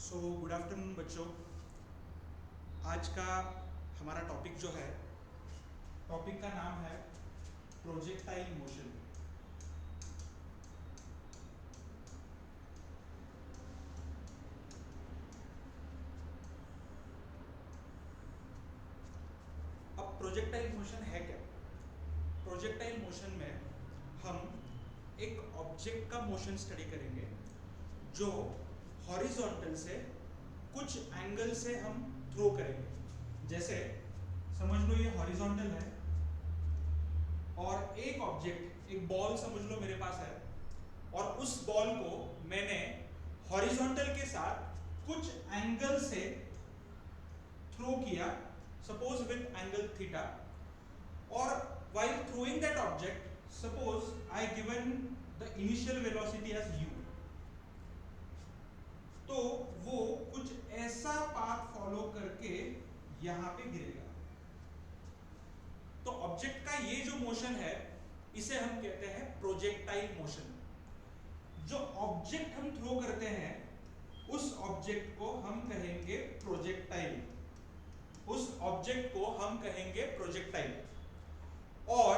Good afternoon बच्चों। आज का हमारा टॉपिक जो है, टॉपिक का नाम है प्रोजेक्टाइल मोशन। अब प्रोजेक्टाइल मोशन है क्या? प्रोजेक्टाइल मोशन में हम एक ऑब्जेक्ट का मोशन स्टडी करेंगे जो हॉरिजॉन्टल से कुछ एंगल से हम थ्रो करेंगे। जैसे समझ लो ये हॉरिजॉन्टल है और एक ऑब्जेक्ट, एक बॉल समझ लो मेरे पास है, और उस बॉल को मैंने हॉरिजॉन्टल के साथ कुछ एंगल से थ्रो किया, सपोज विद एंगल थीटा, और while throwing that object, suppose I given the initial velocity as u, तो वो कुछ ऐसा पाथ फॉलो करके यहां पे गिरेगा। तो ऑब्जेक्ट का ये जो मोशन है इसे हम कहते हैं प्रोजेक्टाइल मोशन। जो ऑब्जेक्ट हम थ्रो करते हैं उस ऑब्जेक्ट को हम कहेंगे प्रोजेक्टाइल, उस ऑब्जेक्ट को हम कहेंगे प्रोजेक्टाइल। और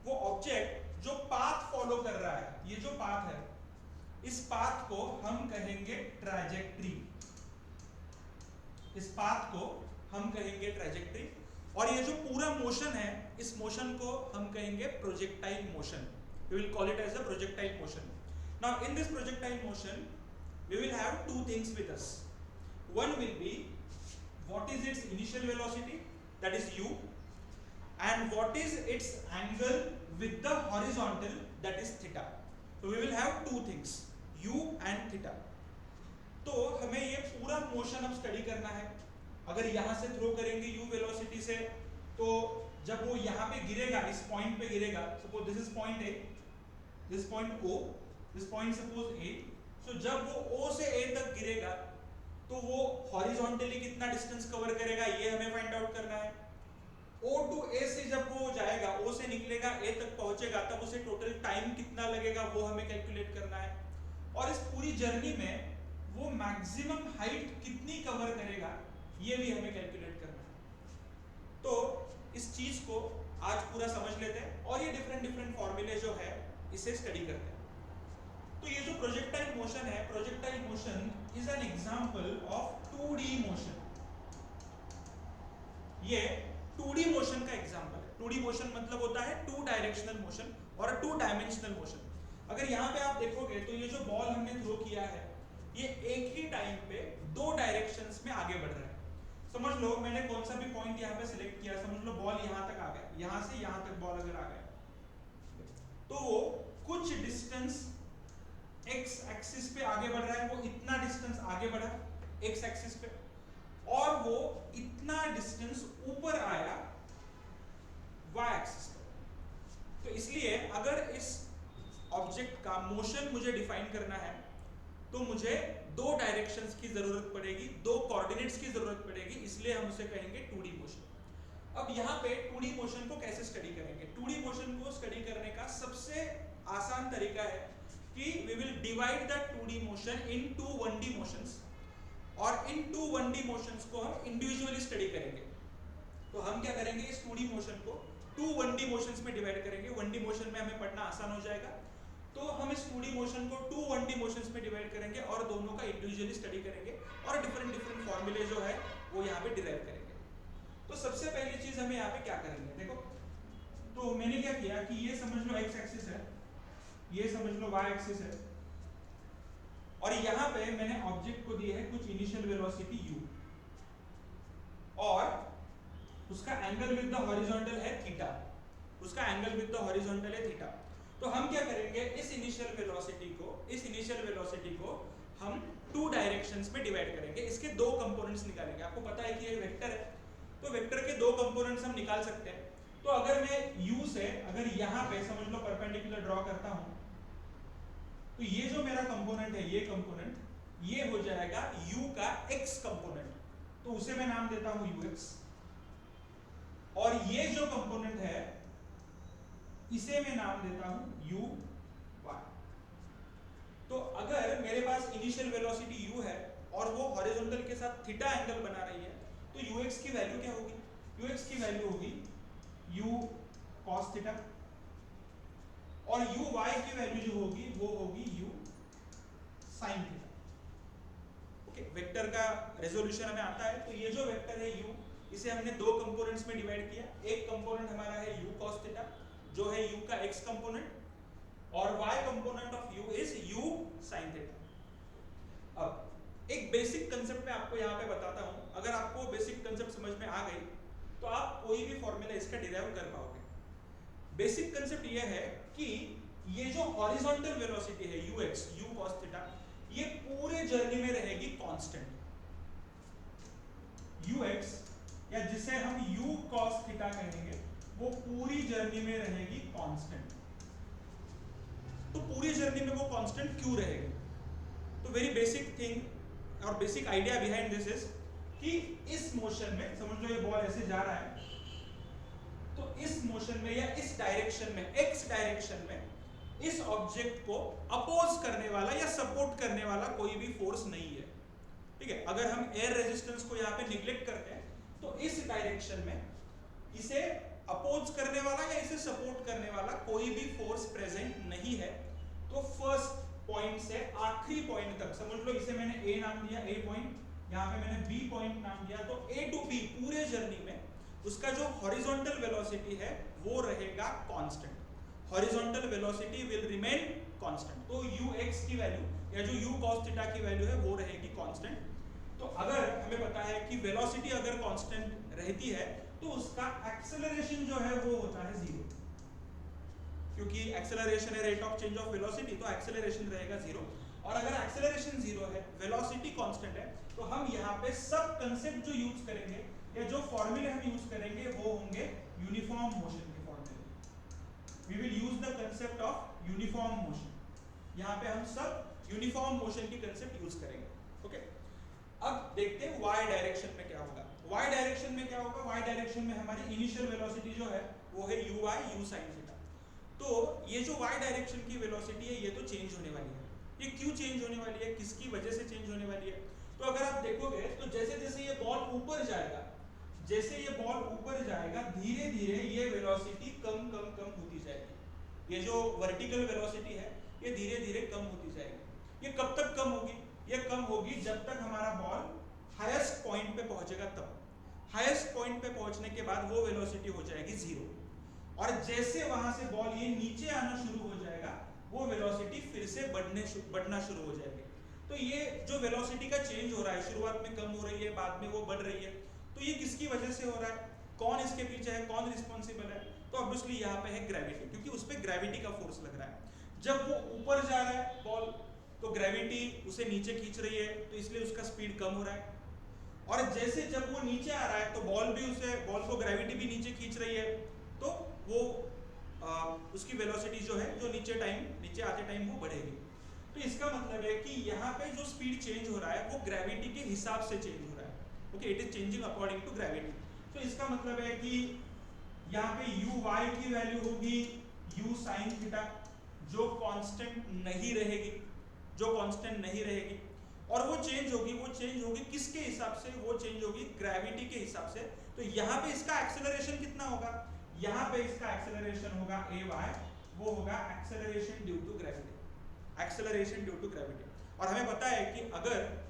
वो ऑब्जेक्ट जो पाथ फॉलो कर रहा है, ये जो पाथ है, इस पाथ को हम कहेंगे ट्रैजेक्टरी, इस पाथ को हम कहेंगे ट्रैजेक्टरी। और ये जो पूरा मोशन है, इस मोशन को हम कहेंगे projectile motion. We will call it as a projectile motion. Now in this projectile motion we will have two things with us. One will be what is its initial velocity, that is u, and what is its angle with the horizontal, that is theta. So we will have two things, u and theta. तो हमें ये पूरा motion अब study करना है। अगर यहां से थ्रो करेंगे u वेलोसिटी से, तो जब वो यहां पे गिरेगा, इस पॉइंट पे गिरेगा, suppose this is point a, this point o, this point suppose a, तो जब वो O से A तक गिरेगा तो वो हॉरिजॉन्टली कितना डिस्टेंस कवर करेगा, ये हमें फाइंड आउट करना है। O टू A से जब वो जाएगा, O से निकलेगा, A तक पहुंचेगा, तब उसे टोटल टाइम कितना लगेगा वो हमें कैलकुलेट करना है। और इस पूरी जर्नी में वो मैक्सिमम हाइट कितनी कवर करेगा ये भी हमें कैलकुलेट करना है। तो इस चीज को आज पूरा समझ लेते हैं और ये डिफरेंट फॉर्मूले जो है इसे स्टडी करते हैं। तो ये जो प्रोजेक्टाइल मोशन है, projectile motion is an example of 2D motion. ये 2D मोशन का एग्जांपल है। 2D मोशन मतलब होता है टू डायरेक्शनल मोशन और टू डायमेंशनल मोशन। अगर यहाँ पे आप देखोगे तो ये जो बॉल हमने थ्रो किया है, ये एक ही टाइम पे दो डायरेक्शंस में आगे बढ़ रहा है। समझ लो मैंने कौन सा भी पॉइंट यहाँ पे सिलेक्ट किया, समझ लो बॉल यहाँ तक आ गया, यहाँ से यहाँ तक बॉल अगर आ गया, तो वो कुछ डिस्टेंस एक्स एक्सिस पे आगे बढ़ रहा है, वो इतना डिस्टेंस आगे बढ़ा एक्स एक्सिस पे, और वो इतना डिस्टेंस ऊपर आया वाई एक्सिस पे। तो इसलिए अगर इस ऑब्जेक्ट का मोशन मुझे डिफाइन करना है तो मुझे दो डायरेक्शंस की जरूरत पड़ेगी, दो कोऑर्डिनेट्स की जरूरत पड़ेगी, इसलिए हम उसे कहेंगे 2D मोशन। अब यहाँ पे 2D मोशन को कैसे स्टडी करेंगे? 2D मोशन को स्टडी करने का सबसे आसान तरीका है कि we will divide the 2D motion into 1D motions, और इन 1D motions को हम इंडिविजुअली स्टडी करेंगे। तो हम क्या करेंगे, इस 2D मोशन को 1D motions में डिवाइड करेंगे। 1D मोशन में हमें पढ़ना आसान हो जाएगा, तो हम इस 2D मोशन को 1D motions में डिवाइड करेंगे और दोनों का इंडिविजुअली स्टडी करेंगे और डिफरेंट फॉर्मूले जो है वो यहाँ पे डिराइव करेंगे। तो सबसे पहली चीज हमें यहाँ पे क्या करेंगे, देखो, तो मैंने क्या किया कि ये समझ लो एक्स एक्सिस है, ये समझ लो वाई एक्सिस है, और यहां पे मैंने ऑब्जेक्ट को दी है कुछ इनिशियल वेलोसिटी u, और उसका एंगल विद द हॉरिजॉन्टल है थीटा, उसका एंगल विद द हॉरिजॉन्टल है थीटा। तो हम क्या करेंगे, इस इनिशियल वेलोसिटी को हम टू डायरेक्शंस में डिवाइड करेंगे। इसके दो कंपोनेंट्स निकालेंगे। आपको पता है कि ये वेक्टर है, तो वेक्टर के दो कंपोनेंट्स हम निकाल सकते हैं। तो अगर मैं u से अगर यहां पे समझ लो परपेंडिकुलर ड्रॉ करता हूं, तो ये जो मेरा कंपोनेंट है, ये कंपोनेंट, ये हो जाएगा u का x कंपोनेंट, तो उसे मैं नाम देता हूं ux। और ये जो कंपोनेंट है इसे मैं नाम देता हूं uy। तो अगर मेरे पास इनिशियल वेलोसिटी u है और वो हॉरिजॉन्टल के साथ थीटा एंगल बना रही है, तो ux की वैल्यू क्या होगी? ux की वैल्यू होगी u cos थीटा, और uy की वैल्यू जो होगी वो होगी u sin theta. Okay, vector का रेजोल्यूशन हमें आता है, तो ये जो वेक्टर है u, इसे हमने दो कंपोनेंट्स में डिवाइड किया। एक कंपोनेंट हमारा है u cos थीटा जो है u का x कंपोनेंट, और y component of u is u sin theta. अब एक बेसिक कंसेप्ट मैं आपको यहाँ पे बताता हूँ, अगर आपको बेसिक कंसेप्ट समझ में आ गई तो आप कोई भी फॉर्मूला इसका डिराइव कर पाओगे। बेसिक कंसेप्ट ये है कि ये जो हॉरिजॉन्टल वेलोसिटी है ux u cos थीटा, ये पूरे जर्नी में रहेगी कांस्टेंट। ux या जिसे हम u cos थीटा कहेंगे, वो पूरी जर्नी में रहेगी कांस्टेंट। तो पूरी जर्नी में वो कांस्टेंट क्यों रहेगी? तो वेरी बेसिक थिंग और basic idea behind this is कि इस मोशन में, समझ लो ये बॉल ऐसे जा रहा है, तो इस मोशन में या इस डायरेक्शन में, x डायरेक्शन में, इस ऑब्जेक्ट को अपोज करने वाला या सपोर्ट करने वाला कोई भी फोर्स नहीं है। ठीक है, अगर हम एयर रेजिस्टेंस को यहाँ पे निग्लेक्ट करते हैं तो इस डायरेक्शन में इसे अपोज करने वाला या इसे सपोर्ट करने वाला कोई भी फोर्स प्रेजेंट नहीं है। तो फर्स्ट पॉइंट से आखिरी पॉइंट तक, समझ लो इसे मैंने A नाम दिया, A पॉइंट, यहाँ पे मैंने B पॉइंट नाम दिया, तो A टू B पूरे जर्नी में उसका जो हॉरिजॉन्टल वेलोसिटी है वो रहेगा constant. Horizontal velocity will remain constant. तो ux की वैल्यू या जो u cos थीटा की वैल्यू है वो रहेगी कांस्टेंट। तो अगर हमें पता है कि वेलोसिटी अगर कांस्टेंट रहती है तो उसका एक्सेलरेशन जो है वो होता है जीरो, क्योंकि एक्सेलरेशन है rate of change of velocity, तो एक्सेलरेशन रहेगा जीरो। और अगर एक्सेलरेशन जीरो है, वेलोसिटी कांस्टेंट है, तो हम यहाँ पे सब कंसेप्ट जो यूज करेंगे या जो फॉर्मूले हम यूज करेंगे वो होंगे यूनिफॉर्म मोशन के फॉर्मूले। We will use the concept of uniform motion. यहाँ पे हम सब यूनिफॉर्म मोशन की कंसेप्ट यूज करेंगे। ओके, अब देखते हैं y डायरेक्शन में क्या होगा। y डायरेक्शन में क्या होगा? y डायरेक्शन में हमारी इनिशियल वेलोसिटी जो है वो है uy u sin थीटा। तो ये जो y डायरेक्शन की वेलोसिटी है ये तो चेंज होने वाली है। ये क्यों चेंज होने वाली है, किसकी वजह से चेंज होने वाली है? तो अगर आप देखोगे तो जैसे जैसे ये बॉल ऊपर जाएगा, जैसे ये बॉल ऊपर जाएगा, धीरे धीरे ये वेलोसिटी कम कम कम होती जाएगी। ये जो वर्टिकल वेलोसिटी है ये धीरे धीरे कम होती जाएगी। ये कब तक कम होगी? ये कम होगी जब तक हमारा बॉल हाईएस्ट पॉइंट पे पहुंचेगा तब। हाईएस्ट पॉइंट पे पहुंचने के बाद वो वेलोसिटी हो जाएगी जीरो, और जैसे वहां से बॉल ये नीचे आना शुरू हो जाएगा वो वेलोसिटी फिर से बढ़ना शुरू हो जाएगी। तो ये जो वेलोसिटी का चेंज हो रहा है, शुरुआत में कम हो रही है, बाद में वो बढ़ रही है, तो ये किसकी वजह से हो रहा है? कौन इसके पीछे है, कौन रिस्पॉन्सिबल है? तो ऑब्वियसली यहाँ पे है ग्रेविटी, क्योंकि उस पर ग्रेविटी का फोर्स लग रहा है। जब वो ऊपर जा रहा है बॉल, तो ग्रेविटी उसे नीचे खींच रही है, तो इसलिए उसका स्पीड कम हो रहा है। और जैसे जब वो नीचे आ रहा है तो बॉल को ग्रेविटी भी नीचे खींच रही है, तो वो उसकी वेलोसिटी जो है जो नीचे आते टाइम वो बढ़ेगी। तो इसका मतलब है कि यहाँ पे जो स्पीड चेंज हो रहा है वो ग्रेविटी के हिसाब से चेंज हो रहा है। Okay, it is changing according to gravity. तो इसका मतलब है कि यहाँ पे uy की वैल्यू होगी u sin थीटा, जो कांस्टेंट नहीं रहेगी, और वो चेंज होगी किसके हिसाब से? वो चेंज होगी ग्रेविटी के हिसाब से। तो यहाँ पे इसका एक्सेलरेशन कितना होगा? यहाँ पे इसका एक्सेलरेशन होगा ay, वो होगा एक्सेलरेशन ड्यू टू ग्रेविटी। और हमें पता है कि अगर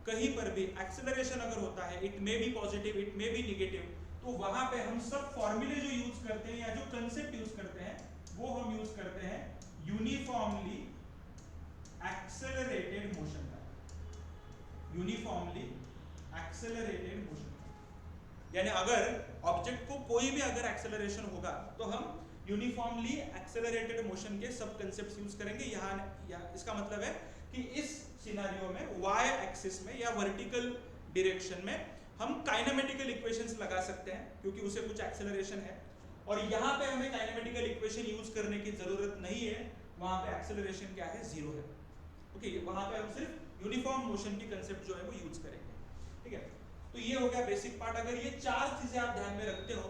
कहीं पर भी एक्सेलरेशन अगर होता है, it may be positive, it may be negative, तो वहां पे हम सब फॉर्मूले जो यूज करते हैं या जो कंसेप्ट यूज करते हैं वो हम यूज करते हैं यूनिफॉर्मली एक्सेलरेटेड मोशन का। यानी अगर ऑब्जेक्ट को कोई भी अगर एक्सेलरेशन होगा तो हम यूनिफॉर्मली एक्सेलरेटेड मोशन के सब कंसेप्ट्स यूज करेंगे। यहाँ इसका मतलब है कि इस सिनेरियो में y एक्सिस में या वर्टिकल डायरेक्शन में हम काइनेमेटिकल इक्वेशंस लगा सकते हैं, क्योंकि उसे कुछ एक्सेलरेशन है। और यहाँ पे हमें काइनेमेटिकल इक्वेशन यूज करने की जरूरत नहीं है, वहां पे एक्सेलरेशन क्या है? जीरो है। ओके, वहां पे हम सिर्फ यूनिफॉर्म मोशन की कंसेप्ट जो है वो यूज करेंगे। ठीक है, तो ये हो गया बेसिक पार्ट। अगर ये चार चीजें आप ध्यान में रखते हो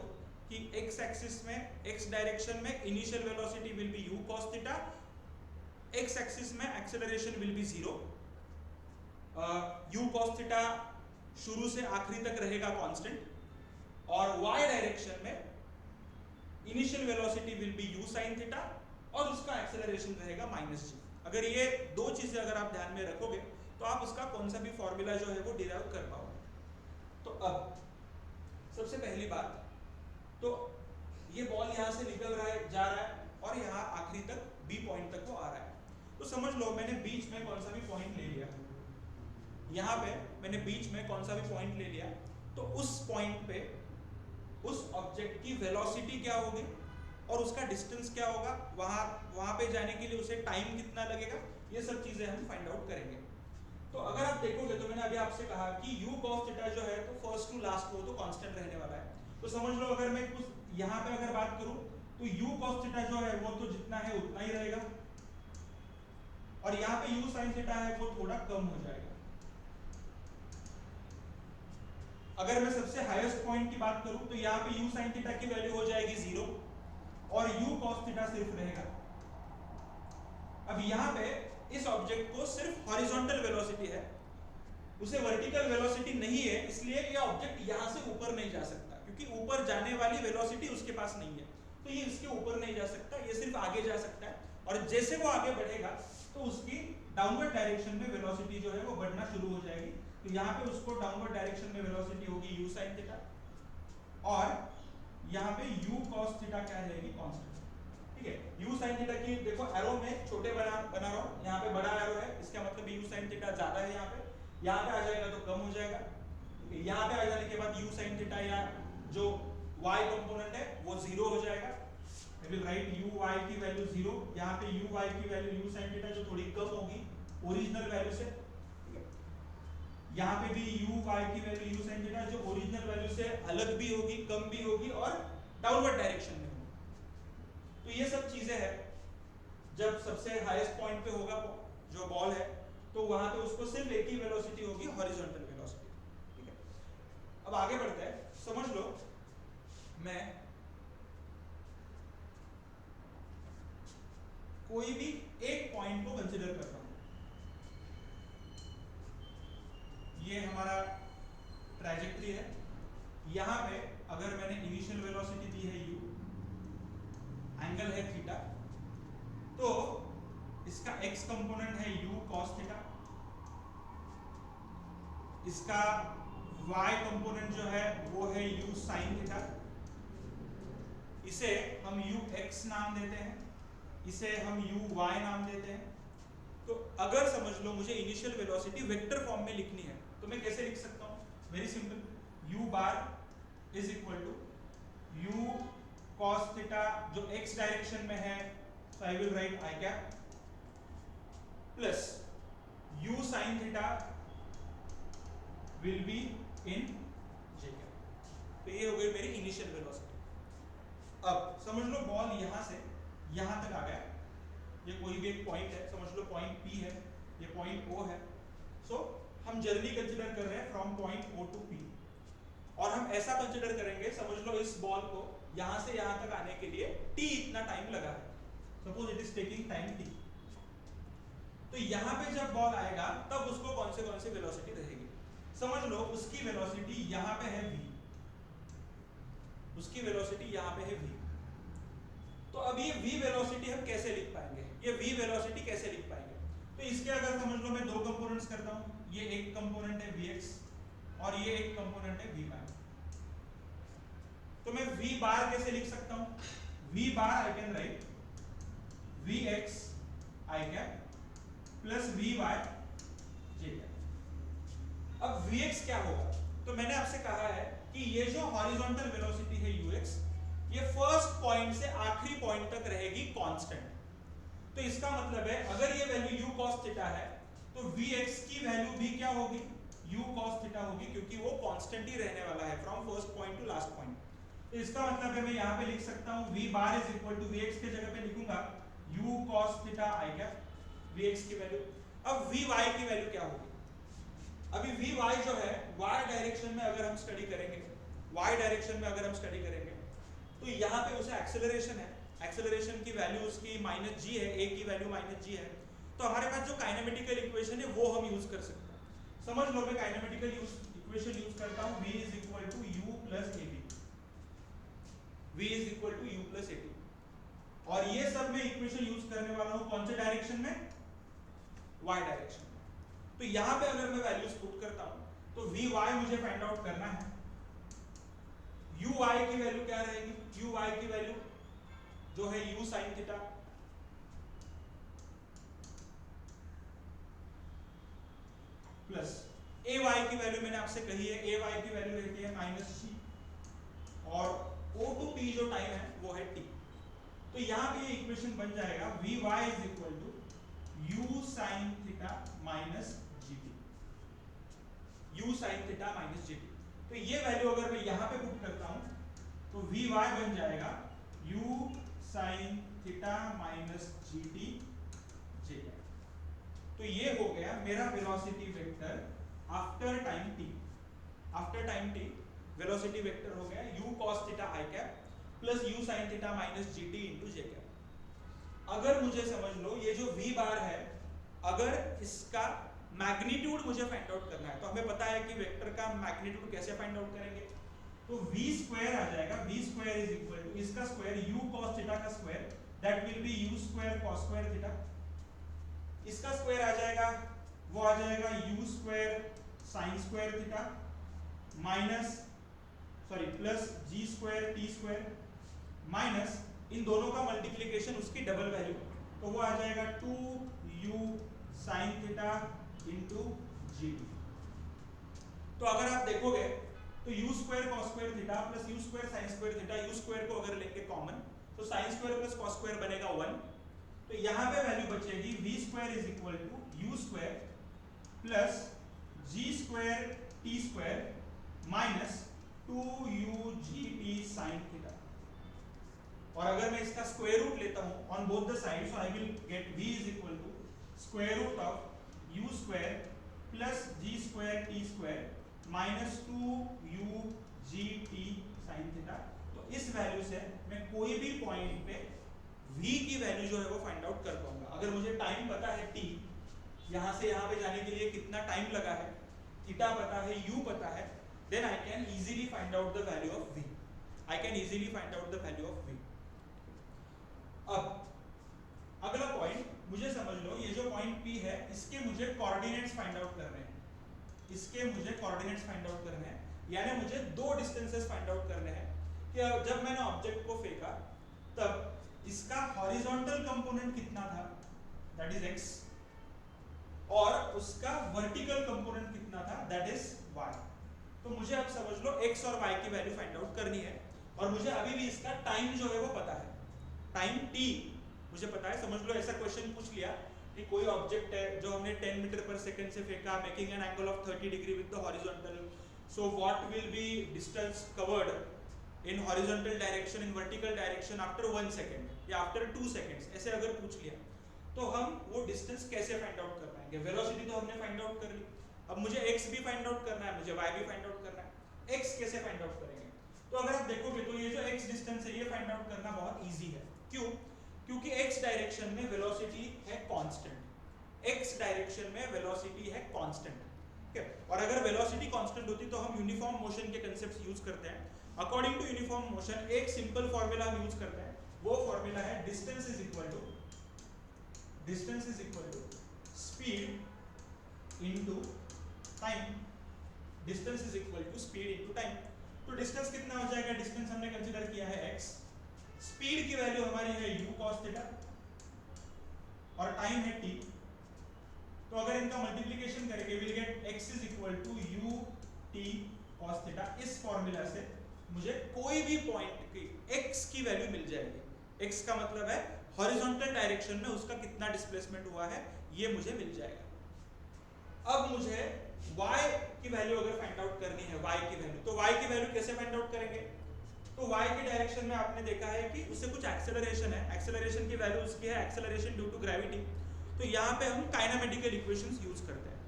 कि x एक्सिस में, x डायरेक्शन में initial velocity will be u cos theta, x axis में acceleration will be zero, u cos theta शुरू से आखिरी तक रहेगा कांस्टेंट और y डायरेक्शन में initial velocity will be u sin theta और उसका एक्सेलरेशन रहेगा -g। अगर ये दो चीजें अगर आप ध्यान में रखोगे तो आप उसका कौन सा भी फॉर्मूला जो है वो डिराइव कर पाओगे। तो अब सबसे पहली बात, तो ये बॉल यहाँ से निकल रहा है, जा रहा है और यहाँ आखिरी तक बी पॉइंट तक वो आ रहा है। तो समझ लो मैंने बीच में कौन सा भी पॉइंट ले लिया, यहाँ पे मैंने बीच में कौन सा भी पॉइंट ले लिया, तो उस पॉइंट पे उस ऑब्जेक्ट की वेलोसिटी क्या होगी और उसका डिस्टेंस क्या होगा, वहां पे जाने के लिए उसे टाइम कितना लगेगा, ये सब चीजें हम फाइंड आउट करेंगे। तो अगर आप देखोगे तो मैंने अभी आपसे कहा कि u cos थीटा जो है तो फर्स्ट टू लास्ट वो तो कांस्टेंट रहने वाला है। तो समझ लो अगर मैं कुछ यहाँ पे अगर बात करूं तो u cos थीटा जो है वो तो जितना है उतना ही रहेगा और यहाँ पे u sin थीटा है वो थोड़ा कम हो जाएगा। अगर मैं सबसे हाईएस्ट पॉइंट की बात करूं तो यहाँ पे u sin थीटा की वैल्यू हो जाएगी 0 और u cos थीटा सिर्फ रहेगा। अब यहाँ पे इस ऑब्जेक्ट को सिर्फ हॉरिजॉन्टल वेलोसिटी है, उसे वर्टिकल वेलोसिटी नहीं है, इसलिए ये ऑब्जेक्ट यहाँ से ऊपर नहीं जा सकता क्योंकि ऊपर जाने वाली वेलोसिटी उसके पास नहीं है, तो ये इसके ऊपर नहीं जा सकता, ये सिर्फ आगे जा सकता है और जैसे वो आगे बढ़ेगा तो उसकी डाउनवर्ड डायरेक्शन में वेलोसिटी जो है वो बढ़ना शुरू हो जाएगी। तो यहाँ पे उसको डाउनवर्ड डायरेक्शन में वेलोसिटी होगी u sin थीटा और यहाँ पे u cos थीटा क्या रहेगी, कांस्टेंट। ठीक है, u sin थीटा की देखो एरो में छोटे बना रहा हूँ, यहाँ पे बड़ा एरो है, इसका मतलब u sin थीटा ज्यादा है, यहाँ पे आ जाएगा तो कम हो जाएगा। यहाँ पे आ जाने के बाद u sin थीटा या जो y कंपोनेंट है वो 0 हो जाएगा। I will write u y की वैल्यू 0, यहाँ पे u y की वैल्यू u sin थीटा जो थोड़ी कम होगी ओरिजिनल वैल्यू से, यहाँ पे भी u y की वैल्यू u sin थीटा जो ओरिजिनल वैल्यू से अलग भी होगी, कम भी होगी और डाउनवर्ड डायरेक्शन में होगी। तो ये सब चीजें हैं, जब सबसे हाईएस्ट पॉइंट पे होगा जो बॉल है तो वहां पे उसको सिर्फ एक ही वेलोसिटी होगी, हॉरिजॉन्टल वेलोसिटी। ठीक है, अब आगे बढ़ते हैं। समझ लो मैं कोई भी एक पॉइंट को कंसीडर करता हूं, ये हमारा ट्रैजेक्टरी है, यहां पे अगर मैंने इनिशियल वेलोसिटी दी है u, एंगल है थीटा, तो इसका x कंपोनेंट है u cos थीटा, इसका y कंपोनेंट जो है वो है u sin थीटा, इसे हम ux नाम देते हैं, इसे हम uy नाम देते हैं। तो अगर समझ लो मुझे इनिशियल वेलोसिटी वेक्टर फॉर्म में लिखनी है तो मैं कैसे लिख सकता हूं, very simple, u bar is equal to u cos theta जो x डायरेक्शन में है, so I will write I cap plus u sin theta will be in j cap। तो ये हो गई मेरी इनिशियल वेलोसिटी। अब समझ लो बॉल यहां से यहां तक आ गया, ये कोई भी एक पॉइंट है, समझ लो पॉइंट P है, ये पॉइंट O है। सो हम जर्नी कंसीडर कर रहे हैं from point O to P और हम ऐसा कंसीडर करेंगे, समझ लो इस बॉल को यहां से यहां तक आने के लिए t इतना टाइम लगा है, suppose it is taking time t। तो यहां पे जब बॉल आएगा तब उसको कौन से वेलोसिटी रहेगी, समझ लो उसकी वेलोसिटी यहां पे है v, उसकी वेलोसिटी यहां पे है v। तो अब ये v वेलोसिटी हम कैसे लिख पाएंगे, ये v वेलोसिटी कैसे लिख पाएंगे, तो इसके अगर समझ लो मैं दो कंपोनेंट्स करता हूं, ये एक कंपोनेंट है vx और ये एक कंपोनेंट है v बार। तो मैं v बार कैसे लिख सकता हूं, v bar I can right vx i cap plus vy j cap. अब vx क्या होगा, तो मैंने आपसे कहा है कि ये जो हॉरिजॉन्टल वेलोसिटी है ux, ये फर्स्ट पॉइंट से आखिरी पॉइंट तक रहेगी कांस्टेंट। तो इसका मतलब है अगर ये वैल्यू u cos थीटा है तो vx की वैल्यू भी क्या होगी, u cos थीटा होगी, क्योंकि वो कांस्टेंट ही रहने वाला है from first point two last point. तो इसका मतलब है मैं यहाँ पे लिख सकता हूँ v bar is equal to vx के जगह पे लिखूंगा u cos theta i cap, vx की वैल्यू। अब vy की वैल्यू क्या होगी, अभी vy जो है y डायरेक्शन में अगर हम स्टडी करेंगे, y डायरेक्शन में अगर हम स्टडी करेंगे तो यहाँ पे उसे एक्सेलरेशन है, एक्सेलरेशन की वैल्यू उसकी -g है, a की वैल्यू -g है। तो हमारे पास जो काइनेमेटिकल इक्वेशन है वो हम यूज कर सकते हैं। समझ लो मैं काइनेमेटिकल इक्वेशन यूज करता हूं v is equal to u plus a b, v is equal to u plus a b, और ये सब मैं इक्वेशन यूज करने वाला हूं कौन से डायरेक्शन में, y डायरेक्शन में। तो यहां पे अगर मैं वैल्यूज पुट करता हूं तो vy मुझे फाइंड आउट करना है, uy की वैल्यू क्या रहेगी, uy की वैल्यू जो है u sin theta plus ay की वैल्यू मैंने आपसे कही है, ay की वैल्यू रहती है माइनस g, और o टू p जो टाइम है वो है t। तो यहाँ पे ये इक्वेशन बन जाएगा vy is equal to u sin theta minus gt, u sin theta minus gt। तो ये वैल्यू अगर मैं यहाँ पे पुट करता हूँ तो vy बन जाएगा u sin theta minus gt j। तो ये हो गया मेरा velocity vector after time t, after time t velocity vector हो गया u cos theta i cap plus u sin theta minus gt into j cap. अगर मुझे समझ लो ये जो v बार है, अगर इसका मैग्नीट्यूड मुझे फाइंड आउट करना है, तो हमें पता है कि वेक्टर का मैग्नीट्यूड कैसे फाइंड आउट करेंगे, तो v स्क्वायर आ जाएगा, v square is equal to इसका स्क्वायर u cos थीटा का square, that will be u square cos square theta, इसका स्क्वायर आ जाएगा, वो आ जाएगा u square sin square theta minus plus g square t square minus इन दोनों का मल्टीप्लिकेशन उसकी डबल वैल्यू, तो वो आ जाएगा 2u sin थीटा इंटू जी। तो अगर आप देखोगे तो u square cos square theta plus u square sin square theta, u square को अगर लेंगे कॉमन तो sin square plus cos square बनेगा 1। तो यहाँ पे वैल्यू बचेगी v square is equal to u square plus g square t square minus 2ugt sin theta. और अगर मैं इसका स्क्वायर रूट लेता हूं on both the sides, I will get v is equal to square root of u square plus g square t square minus 2ugt sin theta. तो इस value से मैं कोई भी पॉइंट पे v की वैल्यू जो है वो फाइंड आउट कर पाऊंगा। अगर मुझे टाइम पता है t, यहां से यहां पे जाने के लिए कितना टाइम लगा है, थीटा पता है, u पता है, then I can easily find out the value of v. I can easily find out the value of v. अब अगला पॉइंट मुझे समझ लो, ये जो पॉइंट P है इसके मुझे कोऑर्डिनेट्स फाइंड आउट करने हैं, इसके मुझे कोऑर्डिनेट्स फाइंड आउट करने हैं, यानी मुझे दो डिस्टेंसेस फाइंड आउट करने हैं कि जब मैंने ऑब्जेक्ट को फेंका तब इसका हॉरिजॉन्टल कंपोनेंट कितना था, दैट इज x, और उसका वर्टिकल कंपोनेंट कितना था, दैट इज y। तो मुझे अब समझ लो x और y की वैल्यू फाइंड आउट करनी है, और मुझे अभी भी इसका टाइम जो है वो पता है, टाइम t मुझे पता है। समझ लो ऐसा क्वेश्चन पूछ लिया कि कोई ऑब्जेक्ट है जो हमने 10 मीटर पर सेकंड से फेंका, making an angle of 30 degree with the horizontal, so what will be distance covered in horizontal direction in vertical direction after 1 second या आफ्टर 2 सेकंड्स, ऐसे अगर पूछ लिया तो हम वो डिस्टेंस कैसे फाइंड आउट कर पाएंगे। वेलोसिटी तो हमने फाइंड आउट कर ली, अब मुझे x भी फाइंड आउट करना है, मुझे y भी फाइंड आउट करना है। x कैसे फाइंड आउट करेंगे, तो अगर आप देखोगे तो ये जो x डिस्टेंस है ये फाइंड आउट करना बहुत इजी है। क्यों? क्योंकि x डायरेक्शन में वेलोसिटी है कांस्टेंट, x डायरेक्शन में वेलोसिटी है कांस्टेंट, ठीक है। और अगर वेलोसिटी कांस्टेंट होती तो हम यूनिफॉर्म मोशन के कांसेप्ट्स यूज करते हैं। अकॉर्डिंग टू यूनिफॉर्म मोशन एक सिंपल फार्मूला हम यूज करते हैं, वो फार्मूला है distance is equal to speed into time, distance is equal to speed into time. तो डिस्टेंस कितना हो जाएगा, डिस्टेंस हमने कंसीडर किया है x, स्पीड की वैल्यू हमारी है u cos थीटा और टाइम है t। तो अगर इनका मल्टीप्लिकेशन करेंगे will get x is equal to u t cos theta. इस फार्मूला से मुझे कोई भी पॉइंट की x की वैल्यू मिल जाएगी, x का मतलब है हॉरिजॉन्टल डायरेक्शन में उसका कितना डिस्प्लेसमेंट हुआ है ये मुझे मिल जाएगा। अब मुझे y की वैल्यू अगर फाइंड आउट करनी है, y की वैल्यू, तो y की वैल्यू कैसे फाइंड आउट करेंगे, तो y की डायरेक्शन में आपने देखा है कि उससे कुछ एक्सेलरेशन है, एक्सेलरेशन की वैल्यू उसकी है एक्सेलरेशन ड्यू टू ग्रेविटी। तो यहाँ पे हम काइनेमेटिकल इक्वेशंस यूज करते हैं।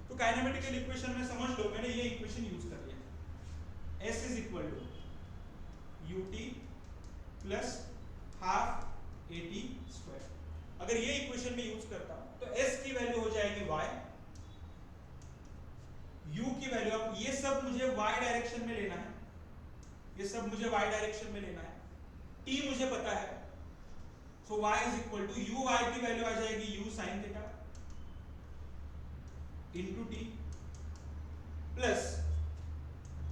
तो काइनेमेटिकल इक्वेशन में समझ लो मैंने ये इक्वेशन यूज कर लिया, s is equal to ut plus half at square. अगर ये इक्वेशन में यूज करता हूं तो s की वैल्यू हो जाएगी y y डायरेक्शन में लेना है, ये सब मुझे y डायरेक्शन में लेना है, t मुझे पता है, so y is equal to u, y की वैल्यू आ जाएगी u sin theta into t plus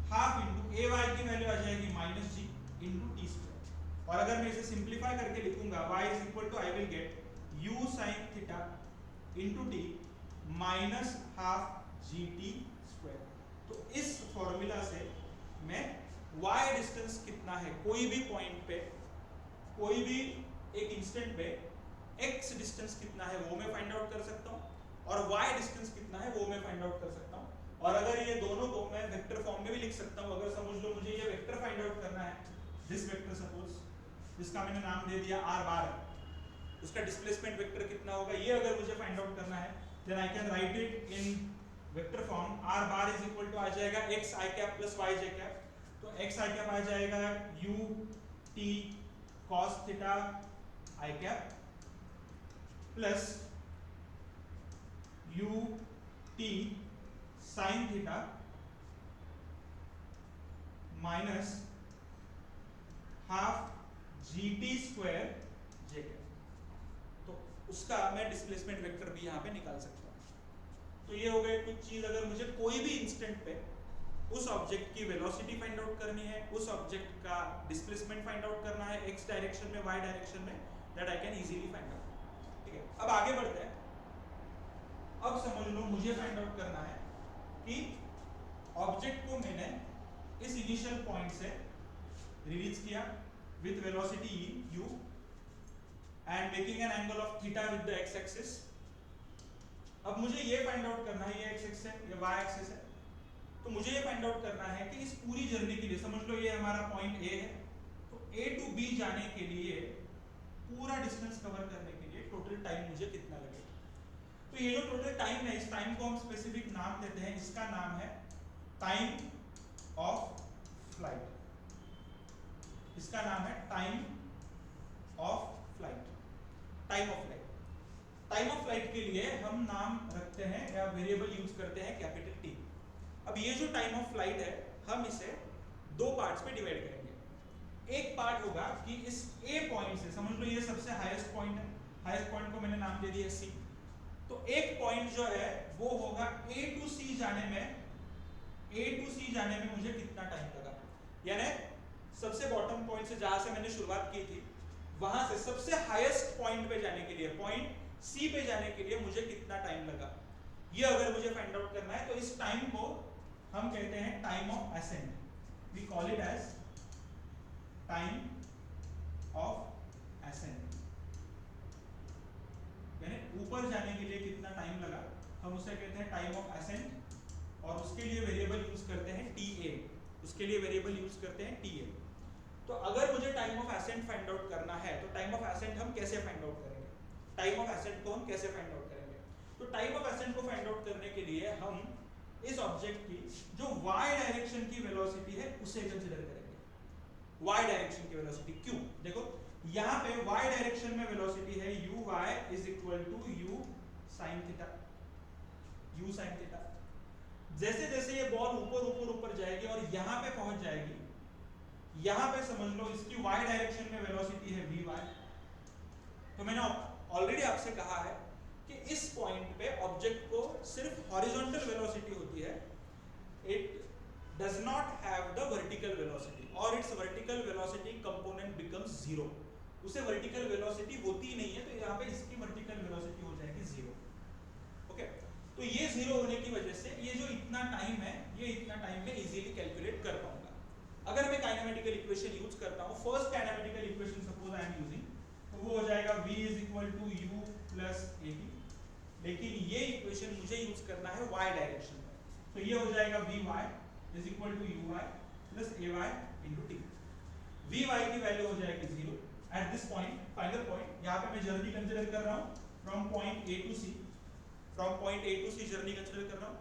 half into a y की वैल्यू आ जाएगी minus g into t square. और अगर मैं इसे सिंप्लीफाई करके लिखूंगा y is equal to I will get u sin theta into t minus half g t square. तो इस फॉर्मूला से मैं y डिस्टेंस कितना है कोई भी पॉइंट पे, कोई भी एक इंस्टेंट पे x डिस्टेंस कितना है वो मैं फाइंड आउट कर सकता हूँ, और y डिस्टेंस कितना है वो मैं फाइंड आउट कर सकता हूँ। और अगर ये दोनों को मैं वेक्टर फॉर्म में भी लिख सकता हूँ। अगर समझ लो मुझे ये वेक्टर फाइंड आउट करना है, दिस वेक्टर सपोज, जिसका मैंने नाम दे दिया r बार, उसका डिस्प्लेसमेंट वेक्टर कितना होगा ये अगर मुझे फाइंड आउट करना है, then I can write it in vector form. r bar is equal to आ जाएगा x i cap plus y j cap. तो x i कैप आ जाएगा u t cos theta i cap plus u t sin theta minus half g t square j cap. तो उसका मैं displacement vector भी यहाँ पे निकाल सकता हूँ। तो ये हो गए कुछ चीज। अगर मुझे कोई भी इंस्टेंट पे उस ऑब्जेक्ट की वेलोसिटी फाइंड आउट करनी है, उस ऑब्जेक्ट का डिस्प्लेसमेंट फाइंड आउट करना है x डायरेक्शन में, y डायरेक्शन में, that I can easily find out. ठीक है, अब आगे बढ़ते हैं। अब समझ लो मुझे फाइंड आउट करना है कि ऑब्जेक्ट को मैंने इस इनिशियल पॉइंट से रिलीज किया with velocity u and making an angle of theta with the x axis. अब मुझे ये फाइंड आउट करना है, ये x एक्सिस है, ये y एक्सिस है, तो मुझे ये फाइंड आउट करना है कि इस पूरी जर्नी के लिए, समझ लो ये हमारा पॉइंट A है, तो A टू B जाने के लिए पूरा डिस्टेंस कवर करने के लिए टोटल टाइम मुझे कितना लगेगा। तो ये जो टोटल टाइम है, इस टाइम को हम स्पेसिफिक नाम देते हैं, इसका नाम है टाइम ऑफ फ्लाइट। इसका नाम है time of flight. Time of flight, time of flight के लिए हम नाम रखते हैं या वेरिएबल यूज करते हैं कैपिटल टी। अब ये जो टाइम ऑफ फ्लाइट है, हम इसे दो पार्ट्स में डिवाइड करेंगे। एक पार्ट होगा कि इस ए पॉइंट से, समझ लो ये सबसे हाईएस्ट पॉइंट है, हाईएस्ट पॉइंट को मैंने नाम दे दिया सी। तो एक पॉइंट जो है वो होगा ए टू सी जाने में, ए टू सी जाने में मुझे कितना टाइम लगा, यानी सबसे बॉटम पॉइंट से जहां से मैंने शुरुआत की थी वहां से सबसे हाईएस्ट पॉइंट पे जाने के लिए, पॉइंट सी पे जाने के लिए मुझे कितना टाइम लगा, ये अगर मुझे फाइंड आउट करना है, तो इस टाइम को हम कहते हैं time of ascent. We call it as time of ascent, यानी ऊपर जाने के लिए कितना टाइम लगा, हम उसे कहते हैं टाइम ऑफ असेंट। और उसके लिए वेरिएबल यूज करते हैं TA, उसके लिए वेरिएबल यूज करते हैं TA। तो अगर मुझे time of ascent find out करना है, तो टाइम ऑफ असेंट हम कैसे फाइंड आउट करेंगे, टाइम ऑफ असेंट को हम कैसे फाइंड आउट करेंगे। तो टाइम ऑफ असेंट को फाइंड आउट करने के लिए हम इस ऑब्जेक्ट की जो y डायरेक्शन की वेलोसिटी है उसे कंसीडर करेंगे। y डायरेक्शन की वेलोसिटी, क्यों, देखो यहाँ पे y डायरेक्शन में वेलोसिटी है uy is equal to u sin theta, u sin theta. जैसे जैसे ये बॉल ऊपर ऊपर ऊपर जाएगी और यहाँ पे पहुंच जाएगी, यहाँ पे समझ लो इसकी y डायरेक्शन में वेलोसिटी है vy। तो मैंने ऑलरेडी आपसे कहा है कि इस पॉइंट पे ऑब्जेक्ट को सिर्फ हॉरिजॉन्टल वेलोसिटी होती है, it does not have the vertical velocity, और its vertical velocity component becomes zero. उसे वर्टिकल वेलोसिटी होती ही नहीं है, तो यहाँ पे इसकी वर्टिकल वेलोसिटी हो जाएगी जीरो। ओके, तो ये जीरो होने की वजह से ये जो इतना टाइम है, ये इतना टाइम में इजीली कैलकुलेट कर पाऊंगा। अगर मैं काइनेमेटिकल इक्वेशन यूज करता हूँ, first kinematical equation suppose I am using, तो वो हो जाएगा v is equal to u plus at। लेकिन ये इक्वेशन मुझे यूज करना है y डायरेक्शन में, तो ये हो जाएगा vy is equal to uy plus ay into t। vy की वैल्यू हो जाएगी 0 at this point, final point. यहाँ पे मैं जर्नी कंसीडर कर रहा हूँ from point A to C, from point A to C journey consider कर रहा हूँ।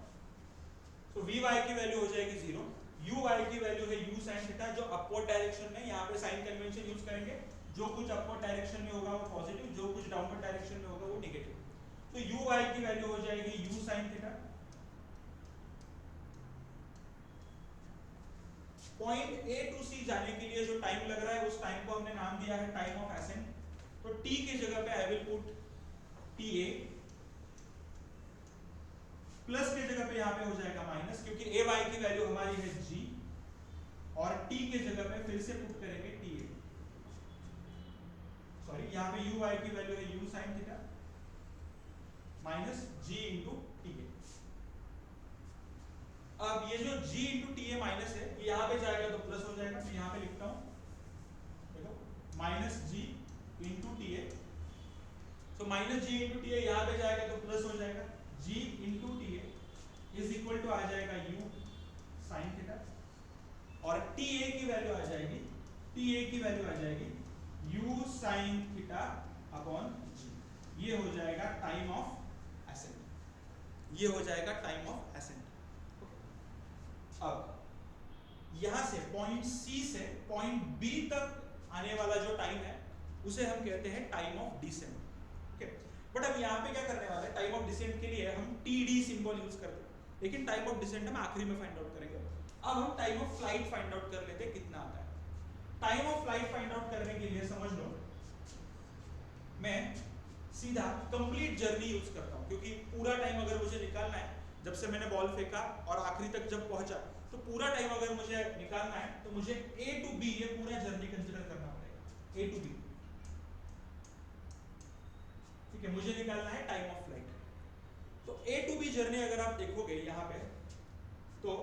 तो vy की वैल्यू हो जाएगी 0, uy की वैल्यू है u sin थीटा, जो अपवर्ड डायरेक्शन में, यहाँ पे साइन कन्वेंशन यूज करेंगे, जो कुछ अपवर्ड डायरेक्शन में होगा वो पॉजिटिव, जो कुछ डाउनवर्ड डायरेक्शन में होगा वो नेगेटिव। तो uy की वैल्यू हो जाएगी u sin theta point A to C जाने के लिए जो टाइम लग रहा है उस टाइम को हमने नाम दिया है टाइम ऑफ एसेंट। तो टी की जगह पे I will put T A, plus की जगह पे यहाँ पे हो जाएगा माइनस, क्योंकि ए वाई की वैल्यू हमारी है जी, और टी की जगह पे फिर से पुट करेंगे टी ए, सॉरी यहाँ पे यू वाई की वैल्यू है u sine theta minus g into t a. अब ये जो g into t a minus है ये यहाँ पे जाएगा तो प्लस हो जाएगा, तो यहाँ पे लिखता हूँ देखो minus g into t a. तो minus g into t a यहाँ पे जाएगा तो प्लस हो जाएगा, g into t a is equal to आ जाएगा u साइन थीटा, और टी ए की वैल्यू आ जाएगी, टी ए की वैल्यू आ जाएगी u sine theta upon g। ये हो जाएगा टाइम ऑफ एसेंट, ये हो जाएगा टाइम ऑफ एसेंट। अब यहां से पॉइंट सी से पॉइंट बी तक आने वाला जो टाइम है उसे हम कहते हैं time of descent. Okay, but अब यहाँ पे क्या करने वाले हैं, टाइम ऑफ डिसेंट के लिए हम टी डी सिंबल यूज करते हैं, लेकिन टाइम ऑफ डिसेंट हम आखिरी में फाइंड आउट करेंगे। अब हम time of flight find out कर लेते हैं कितना आता है। Time of flight find out करने के लिए समझ लो मैं सीधा कंप्लीट जर्नी यूज करता हूँ, क्योंकि पूरा टाइम अगर मुझे निकालना है, जब से मैंने बॉल फेंका और आखिरी तक जब पहुंचा, तो पूरा टाइम अगर मुझे निकालना है तो मुझे ए टू बी ये पूरा जर्नी कंसीडर करना पड़ेगा, ए टू बी। ठीक है, मुझे निकालना है टाइम ऑफ फ्लाइट। तो ए टू बी जर्नी अगर आप देखोगे यहां पे, तो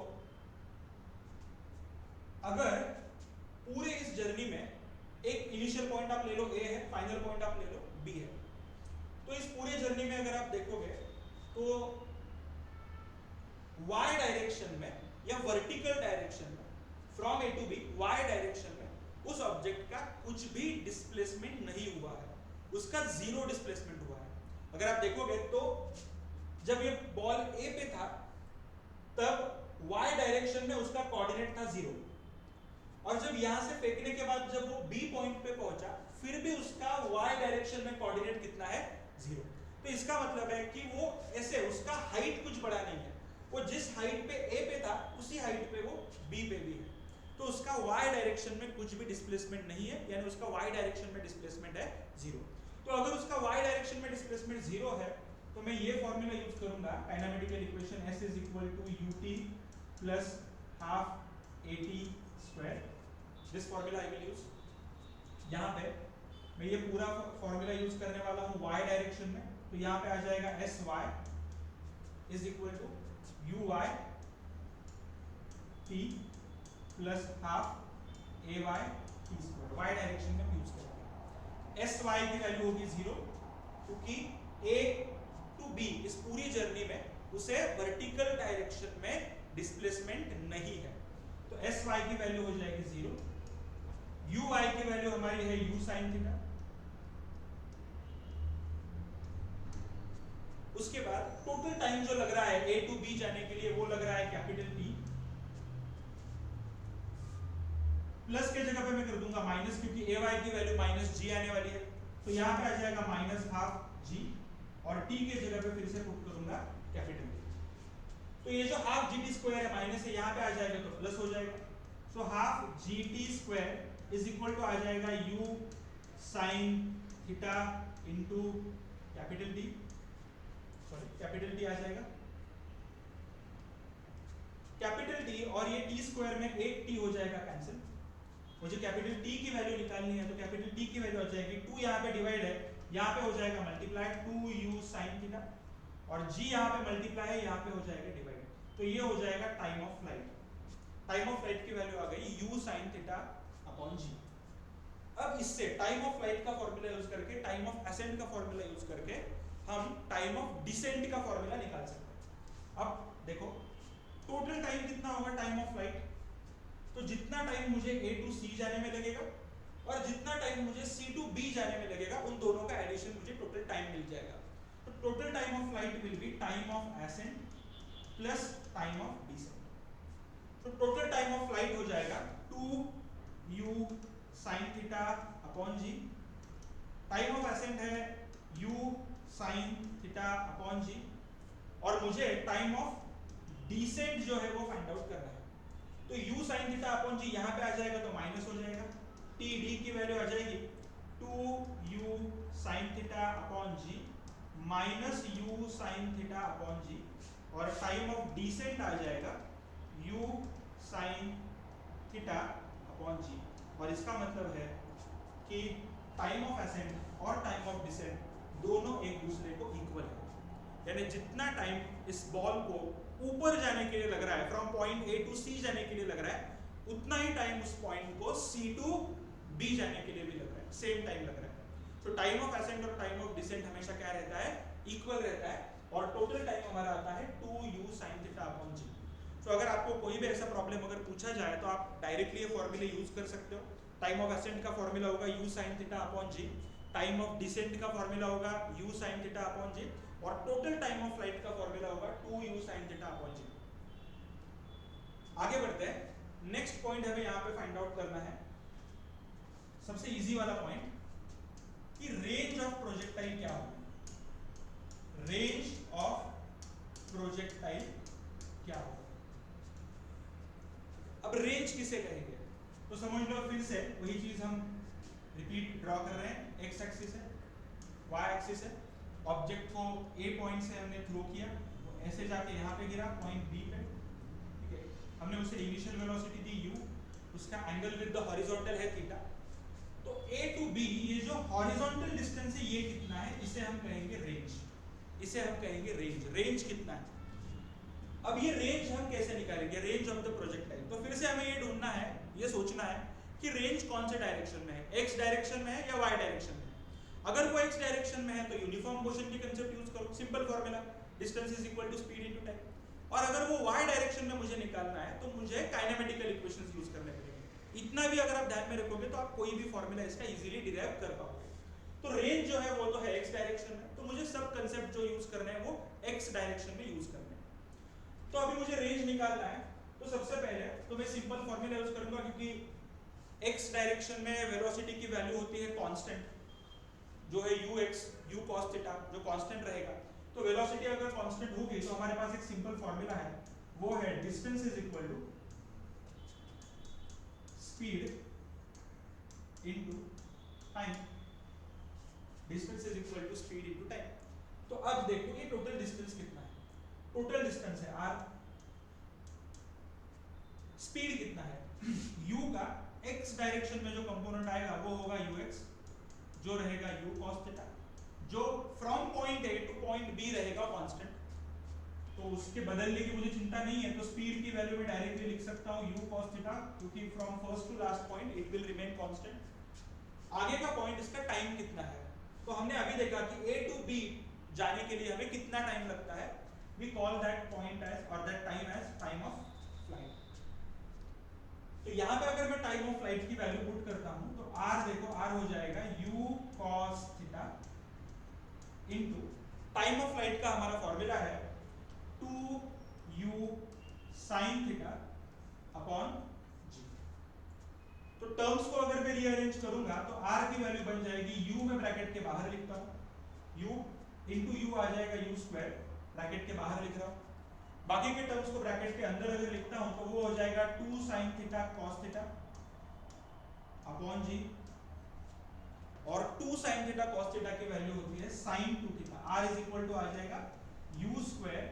अगर पूरे इस जर्नी में एक इनिशियल पॉइंट आप ले लो ए है, फाइनल पॉइंट आप ले लो बी है, तो इस पूरे जर्नी में अगर आप देखोगे तो y डायरेक्शन में या वर्टिकल डायरेक्शन में from A to B y direction में उस ऑब्जेक्ट का कुछ भी डिस्प्लेसमेंट नहीं हुआ है, उसका जीरो डिस्प्लेसमेंट हुआ है। अगर आप देखोगे तो जब ये बॉल ए पे था तब y डायरेक्शन में उसका कोऑर्डिनेट था 0, और जब यहां से फेंकने के बाद जब वो बी पॉइंट पे पहुंचा फिर भी उसका y डायरेक्शन में कोऑर्डिनेट कितना है 0। तो इसका मतलब है कि वो ऐसे उसका हाइट कुछ बड़ा नहीं है, वो जिस हाइट पे ए पे था उसी हाइट पे वो बी पे भी है, तो उसका y डायरेक्शन में कुछ भी डिस्प्लेसमेंट नहीं है, यानी उसका y डायरेक्शन में डिस्प्लेसमेंट है 0। तो अगर उसका y डायरेक्शन में डिस्प्लेसमेंट 0 है तो मैं ये फॉर्मूला यूज करूंगा, kinematical equation s is equal to ut plus half at square. This formula I will use. यहां पे मैं ये पूरा फॉर्मूला यूज करने वाला हूं y डायरेक्शन में, तो यहां पे आ जाएगा sy is equal to uy t plus half ay t square. y direction में यूज करेंगे, sy की वैल्यू होगी 0, क्योंकि a टू b इस पूरी जर्नी में उसे वर्टिकल डायरेक्शन में डिस्प्लेसमेंट नहीं है, तो sy की वैल्यू हो जाएगी 0, uy की वैल्यू हमारी है u sin थीटा। उसके बाद टोटल टाइम जो लग रहा है ए टू बी जाने के लिए वो लग रहा है कैपिटल T, प्लस के जगह पे मैं कर दूंगा माइनस, क्योंकि ए वाई की वैल्यू माइनस जी आने वाली है, तो यहाँ पे आ जाएगा माइनस हाफ जी, और टी के जगह पे फिर से पुट करूंगा कैपिटल T। तो ये जो हाफ जी टी स्क्वायर है माइनस है, यहाँ पे आ जाएगा तो प्लस हो जाएगा, so half g t square is equal to आ जाएगा u sine theta into capital T, sorry capital T आ जाएगा, कैपिटल T और ये टी स्क्वायर में एक टी हो जाएगा कैंसिल। मुझे कैपिटल T की वैल्यू निकालनी है, तो कैपिटल T की वैल्यू आ जाएगी 2 यहाँ पे डिवाइड है, यहाँ पे हो जाएगा मल्टीप्लाई 2u sin थीटा, और g यहाँ पे मल्टीप्लाई है, यहाँ पे हो जाएगा डिवाइड, तो ये हो जाएगा time of flight. Time of flight की वैल्यू आ गई u sin theta upon g। अब इससे टाइम ऑफ फ्लाइट का फॉर्मूला यूज करके, टाइम ऑफ असेंट का फॉर्मूला यूज करके हम टाइम ऑफ डिसेंट का फॉर्मूला निकाल सकते हैं। अब देखो टोटल टाइम कितना होगा टाइम ऑफ फ्लाइट, तो जितना टाइम मुझे ए टू सी जाने में लगेगा और जितना टाइम मुझे सी टू बी जाने में लगेगा, उन दोनों का एडिशन मुझे टोटल टाइम मिल जाएगा। तो total time of flight will be time of ascent plus time of descent. तो टोटल टाइम ऑफ फ्लाइट हो जाएगा 2u sin theta upon g, time of ascent है u sin theta upon g, और मुझे time of decent जो है वो find out करना है। तो तो u sin थीटा अपॉन जी यहाँ पे आ जाएगा तो माइनस हो जाएगा, t d की वैल्यू आ जाएगी 2u sin theta upon g minus u sin theta upon g, और टाइम ऑफ डिसेंट आ जाएगा u sin theta upon g. और इसका मतलब है कि टाइम ऑफ असेंट और टाइम ऑफ डिसेंट दोनों एक दूसरे को इक्वल है, यानी जितना टाइम इस बॉल को ऊपर जाने के लिए लग रहा है, from point A to C जाने के लिए लग रहा है, उतना ही टाइम उस पॉइंट को सी टू बी जाने के लिए भी लग रहा है, सेम टाइम लग रहा है। तो टाइम ऑफ असेंट और टाइम ऑफ डिसेंट हमेशा क्या रहता है, इक्वल रहता है, और टोटल टाइम हमारा आता है 2u sin theta upon g. तो अगर आपको कोई भी ऐसा प्रॉब्लम अगर पूछा जाए तो आप डायरेक्टली ये फॉर्मूला यूज कर सकते हो। टाइम ऑफ असेंट का फॉर्मूला होगा u sin theta upon g, time of descent का फॉर्मूला होगा u sin theta upon g, और टोटल टाइम ऑफ फ्लाइट का फॉर्मूला होगा 2u sin थीटा अपॉन जी। आगे बढ़ते हैं, नेक्स्ट पॉइंट हमें यहाँ पे फाइंड आउट करना है, सबसे इजी वाला पॉइंट, कि रेंज ऑफ प्रोजेक्टाइल क्या होगा। रेंज ऑफ प्रोजेक्टाइल क्या होगा। अब रेंज किसे कहेंगे, तो समझ लो फिर से वही चीज हम रिपीट ड्रॉ कर रहे हैं, एक्स एक्सिस है, वाई एक्सिस है, ऑब्जेक्ट को ए पॉइंट से हमने थ्रो किया, वो ऐसे जाके यहाँ पे गिरा पॉइंट बी पे, ठीक है, हमने उसे इनिशियल वेलोसिटी दी u, उसका एंगल विद द हॉरिजॉन्टल है थीटा, तो a टू b ये जो हॉरिजॉन्टल डिस्टेंस है ये कितना है, इसे हम कहेंगे रेंज, इसे हम कहेंगे रेंज। रेंज कितना है, अब ये रेंज हम कैसे निकालेंगे, रेंज ऑफ द प्रोजेक्टाइल। तो फिर से हमें ये ढूंढना है, ये सोचना है कि रेंज कौन से डायरेक्शन में है, एक्स डायरेक्शन में है या वाई डायरेक्शन में है। अगर वो एक्स डायरेक्शन में है तो यूनिफॉर्म मोशन की कंसेप्ट यूज करो, simple formula, distance is equal to speed into time. और अगर वो वाई डायरेक्शन में मुझे निकालना है तो मुझे काइनेमेटिकल इक्वेशंस यूज करने पड़ेंगे। इतना भी अगर आप ध्यान में रखोगे तो आप कोई भी फॉर्मूला इसका इजीली डिराइव कर पाओगे। तो रेंज जो है वो तो है एक्स डायरेक्शन में, तो मुझे सब कंसेप्ट जो यूज करने हैं वो एक्स डायरेक्शन में यूज करने हैं। तो अभी मुझे रेंज निकालना है, तो सबसे पहले तो मैं सिंपल फॉर्मूला यूज करूंगा, क्योंकि एक्स डायरेक्शन में वेलोसिटी की वैल्यू होती है कांस्टेंट, जो है ux u cos थीटा, जो कांस्टेंट रहेगा। तो वेलोसिटी अगर कांस्टेंट होगी तो हमारे पास एक सिंपल फॉर्मूला है, वो है distance is equal to speed into time, distance is equal to speed into time. तो अब देखो ये टोटल डिस्टेंस कितना है, टोटल डिस्टेंस है r, स्पीड कितना है u का x डायरेक्शन में जो कंपोनेंट आएगा वो होगा ux, जो रहेगा u cos थीटा, जो from point a two point b रहेगा कांस्टेंट, तो उसके बदलने की मुझे चिंता नहीं है, तो स्पीड की वैल्यू में डायरेक्टली लिख सकता हूं u cos थीटा, क्योंकि from first to last point it will remain constant. आगे का पॉइंट इसका टाइम कितना है, तो हमने अभी देखा कि a टू b जाने के लिए हमें कितना टाइम लगता है, we call that point as or that time as time of flight। तो यहाँ पे अगर मैं टाइम ऑफ फ्लाइट की वैल्यू पुट करता हूँ तो r देखो, r हो जाएगा u cos theta into time of flight का हमारा फॉर्मूला है 2u sin theta upon g। तो टर्म्स को अगर मैं रीअरेंज करूंगा तो r की वैल्यू बन जाएगी, u में ब्रैकेट के बाहर लिखता हूँ, u इनटू u आ जाएगा u स्क्वायर, ब्रैकेट के बाहर लिख रहा हूं, बाकी के टर्म्स को ब्रैकेट के अंदर अगर लिखता हूं तो वो हो जाएगा 2 sin theta cos theta upon g, और 2 sin थीटा cos थीटा की वैल्यू होती है sin 2 theta, r is equal to आ जाएगा u square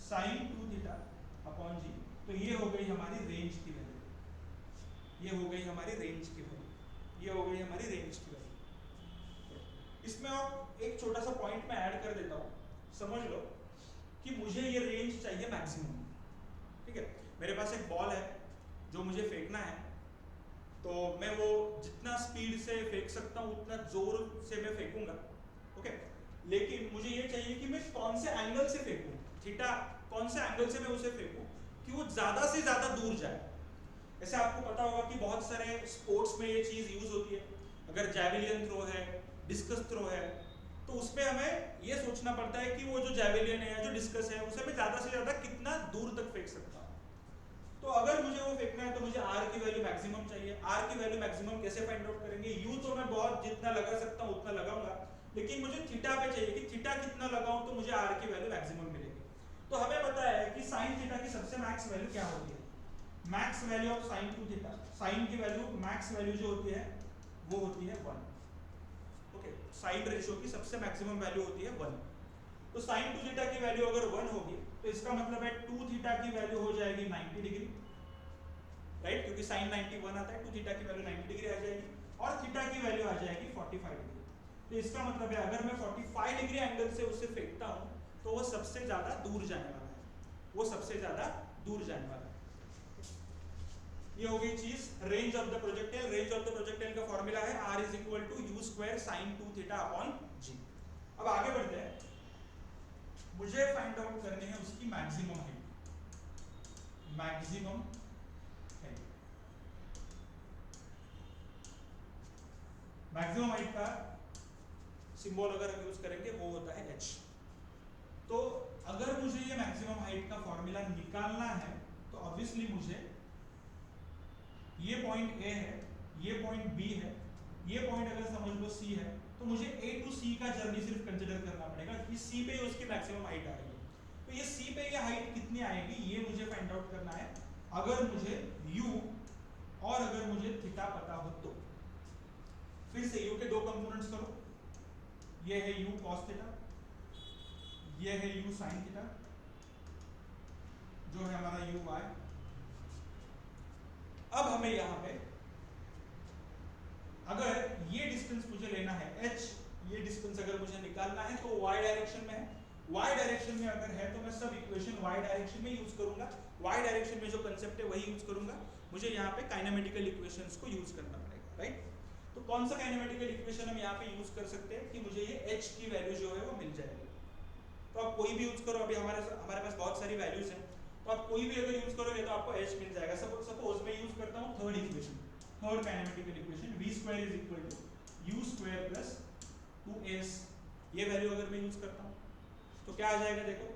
sin 2 theta upon g. तो ये हो गई हमारी रेंज की वैल्यू, ये हो गई हमारी रेंज की वैल्यू, ये हो गई हमारी रेंज की वैल्यू। इसमें और एक छोटा सा पॉइंट मैं ऐड कर देता हूं, समझ लो कि मुझे ये रेंज चाहिए मैक्सिमम, ठीक है। मेरे पास एक बॉल है जो मुझे फेंकना है, तो मैं वो जितना स्पीड से फेंक सकता हूँ उतना जोर से मैं फेंकूंगा, ओके। लेकिन मुझे ये चाहिए कि मैं कौन से एंगल से फेंकूं, थीटा कौन से एंगल से मैं उसे फेंकूं कि वो ज्यादा से ज्यादा दूर जाए। ऐसे आपको पता होगा कि बहुत सारे स्पोर्ट्स में ये चीज यूज होती है, अगर जैवलिन थ्रो है, डिस्कस थ्रो है, तो उसमें हमें ये सोचना पड़ता है कि वो जो जैवलिन है, जो डिस्कस है, उसे मैं ज्यादा से ज्यादा कितना दूर तक फेंक सकता हूँ। तो अगर मुझे वो फेंकना है तो मुझे r की वैल्यू मैक्सिमम चाहिए। r की वैल्यू मैक्सिमम कैसे फाइंड आउट करेंगे, u तो मैं बहुत जितना लगा सकता हूँ उतना लगाऊंगा, लेकिन मुझे थीटा पे चाहिए कि थीटा कितना लगाऊं तो मुझे r की वैल्यू मैक्सिमम मिलेगी। तो हमें पता है कि sin थीटा की सबसे मैक्स वैल्यू क्या होती है, max value of sine two theta, sine की वैल्यू मैक्स वैल्यू जो होती है वो होती है 1। ओके, साइन रेशियो की सबसे मैक्सिमम वैल्यू होती है 1। तो साइन टू थीटा की वैल्यू अगर 1 होगी तो इसका मतलब है टू थीटा की वैल्यू हो जाएगी 90 डिग्री, राइट, क्योंकि साइन 91 आता है, टू थीटा की वैल्यू 90 डिग्री आ जाएगी और थीटा की वैल्यू आ जाएगी 45 डिग्री। तो इसका मतलब है अगर मैं 45 डिग्री एंगल से उसे फेंकता हूं तो वो सबसे ज्यादा दूर जाने वाला है, वो सबसे ज्यादा दूर जाने वाला है। ये हो गई चीज range of the projectile. Range of the projectile का फॉर्मूला है r is equal to u square sine 2 theta upon g। अब आगे बढ़ते हैं, मुझे फाइंड आउट करनी है उसकी maximum height, maximum height. Maximum height का सिंबल अगर हम यूज करेंगे वो होता है h। तो अगर मुझे ये मैक्सिमम हाइट का फॉर्मूला निकालना है तो ऑब्वियसली मुझे ये पॉइंट A है, ये पॉइंट B है, ये पॉइंट अगर समझ लो C है, तो मुझे A टू C का जर्नी सिर्फ कंसीडर करना पड़ेगा कि C पे उसकी मैक्सिमम हाइट आ रही है। तो ये C पे ये हाइट कितनी आएगी ये मुझे फाइंड आउट करना है, अगर मुझे U और अगर मुझे थीटा पता हो तो। फिर से U के दो कंपोनेंट्स करो, ये है U cos थीटा, ये है U sin थीटा, जो है हमारा UY। अब हमें यहां पे अगर ये डिस्टेंस मुझे लेना है h, ये डिस्टेंस अगर मुझे निकालना है तो y डायरेक्शन में है। y डायरेक्शन में अगर है तो मैं सब इक्वेशन y डायरेक्शन में यूज करूंगा, y डायरेक्शन में जो कांसेप्ट है वही यूज करूंगा। मुझे यहाँ पे काइनेमेटिकल इक्वेशंस को यूज करना पड़ेगा, राइट। तो कौन सा काइनेमेटिकल इक्वेशन हम यहाँ पे यूज कर सकते हैं कि मुझे ये h की वैल्यू जो है वो मिल जाएगी। तो आप कोई भी यूज करो, अभी हमारे पास बहुत सारी वैल्यूज हैं, तो आप कोई भी अगर यूज करोगे तो आपको h मिल जाएगा। सपोज मैं यूज करता हूँ third equation, third kinematical equation v square is equal to u square plus 2s। ये वैल्यू अगर मैं यूज करता हूँ तो क्या आ जाएगा, देखो